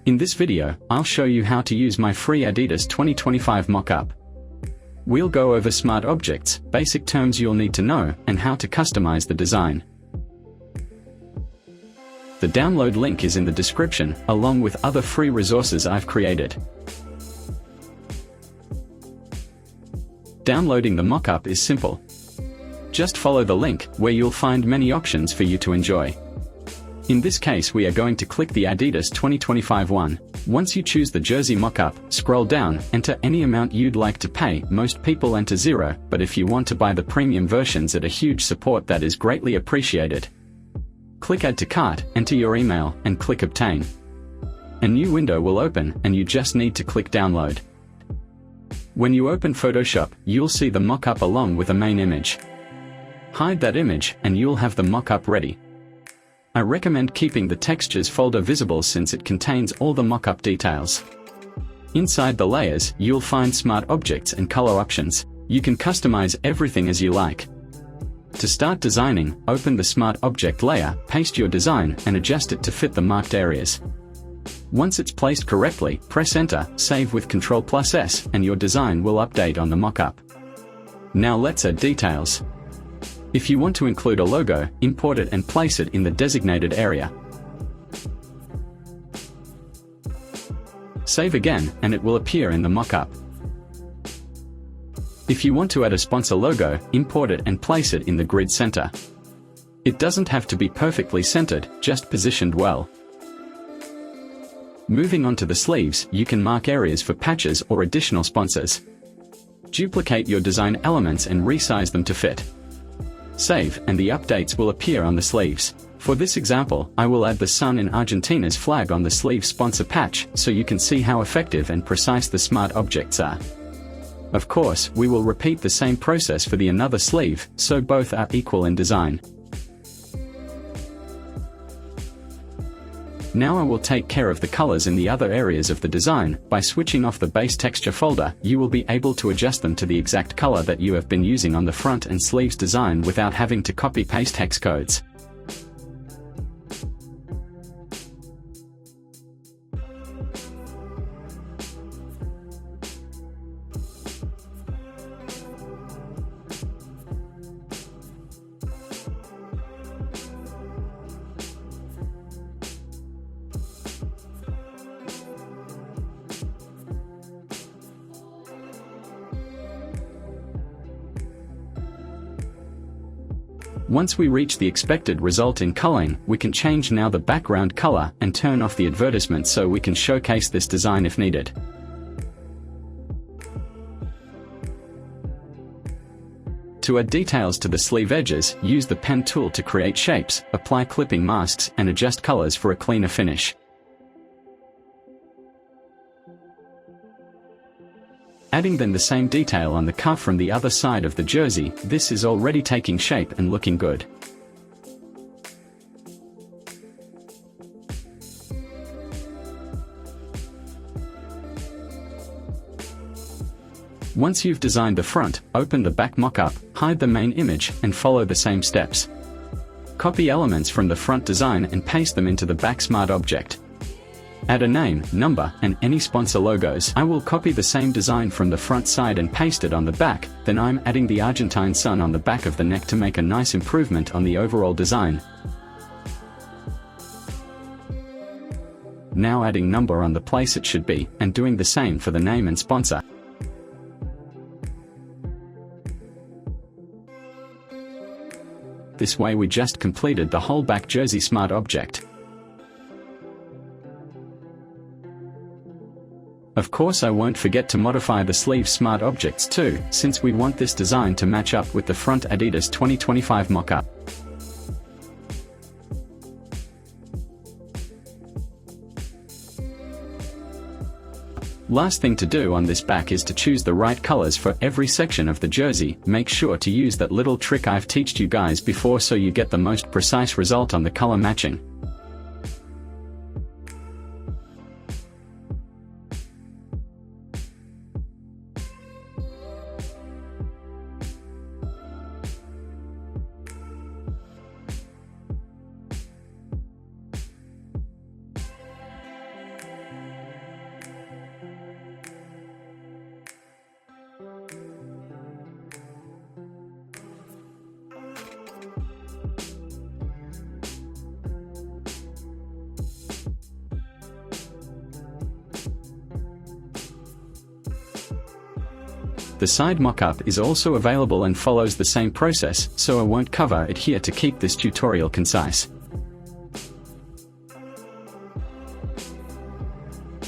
In this video, I'll show you how to use my free Adidas 2025 Mockup. We'll go over smart objects, basic terms you'll need to know, and how to customize the design. The download link is in the description, along with other free resources I've created. Downloading the Mockup is simple. Just follow the link, where you'll find many options for you to enjoy. In this case, we are going to click the Adidas 2025 one. Once you choose the jersey Mockup, scroll down, enter any amount you'd like to pay. Most people enter $0, but if you want to buy the premium versions at a huge support, that is greatly appreciated. Click Add to Cart, enter your email, and click Obtain. A new window will open, and you just need to click Download. When you open Photoshop, you'll see the Mockup along with a main image. Hide that image, and you'll have the Mockup ready. I recommend keeping the Textures folder visible since it contains all the Mockup details. Inside the layers, you'll find smart objects and color options. You can customize everything as you like. To start designing, open the Smart Object layer, paste your design, and adjust it to fit the marked areas. Once it's placed correctly, press Enter, save with Ctrl+S, and your design will update on the Mockup. Now let's add details. If you want to include a logo, import it and place it in the designated area. Save again, and it will appear in the Mockup. If you want to add a sponsor logo, import it and place it in the grid center. It doesn't have to be perfectly centered, just positioned well. Moving on to the sleeves, you can mark areas for patches or additional sponsors. Duplicate your design elements and resize them to fit. Save, and the updates will appear on the sleeves. For this example, I will add the sun in Argentina's flag on the sleeve sponsor patch, so you can see how effective and precise the smart objects are. Of course, we will repeat the same process for the another sleeve, so both are equal in design. Now I will take care of the colors in the other areas of the design. By switching off the base texture folder, you will be able to adjust them to the exact color that you have been using on the front and sleeves design without having to copy-paste hex codes. Once we reach the expected result in coloring, we can change now the background color and turn off the advertisement so we can showcase this design if needed. To add details to the sleeve edges, use the pen tool to create shapes, apply clipping masks, and adjust colors for a cleaner finish. Adding then the same detail on the cuff from the other side of the jersey, this is already taking shape and looking good. Once you've designed the front, open the back Mockup, hide the main image, and follow the same steps. Copy elements from the front design and paste them into the back smart object. Add a name, number, and any sponsor logos. I will copy the same design from the front side and paste it on the back, then I'm adding the Argentine sun on the back of the neck to make a nice improvement on the overall design. Now adding number on the place it should be, and doing the same for the name and sponsor. This way we just completed the whole back jersey smart object. Of course, I won't forget to modify the sleeve smart objects too, since we want this design to match up with the front Adidas 2025 Mockup. Last thing to do on this back is to choose the right colors for every section of the jersey. Make sure to use that little trick I've taught you guys before so you get the most precise result on the color matching. The side mockup is also available and follows the same process, so I won't cover it here to keep this tutorial concise.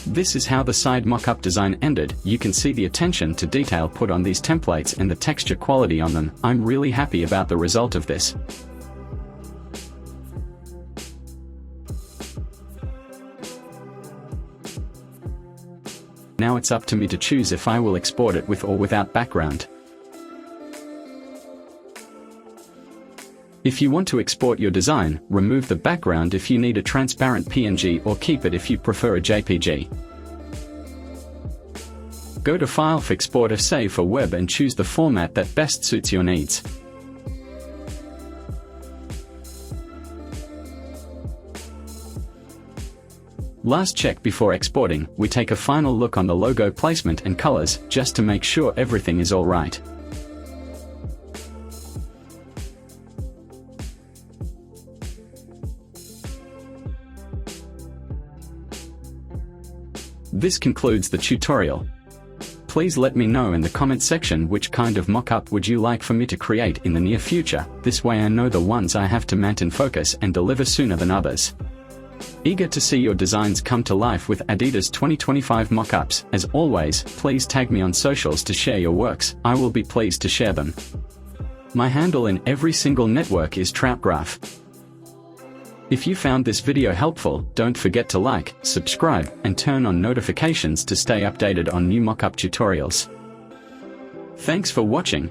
This is how the side mockup design ended. You can see the attention to detail put on these templates and the texture quality on them. I'm really happy about the result of this. Now it's up to me to choose if I will export it with or without background. If you want to export your design, remove the background if you need a transparent PNG, or keep it if you prefer a JPG. Go to File, Export or Save for Web and choose the format that best suits your needs. Last check before exporting, we take a final look on the logo placement and colors, just to make sure everything is all right. This concludes the tutorial. Please let me know in the comment section which kind of mockup would you like for me to create in the near future. This way I know the ones I have to maintain focus and deliver sooner than others. Eager to see your designs come to life with Adidas 2025 mockups. As always, please tag me on socials to share your works. I will be pleased to share them. My handle in every single network is Troutgraph. If you found this video helpful, don't forget to like, subscribe, and turn on notifications to stay updated on new mockup tutorials. Thanks for watching.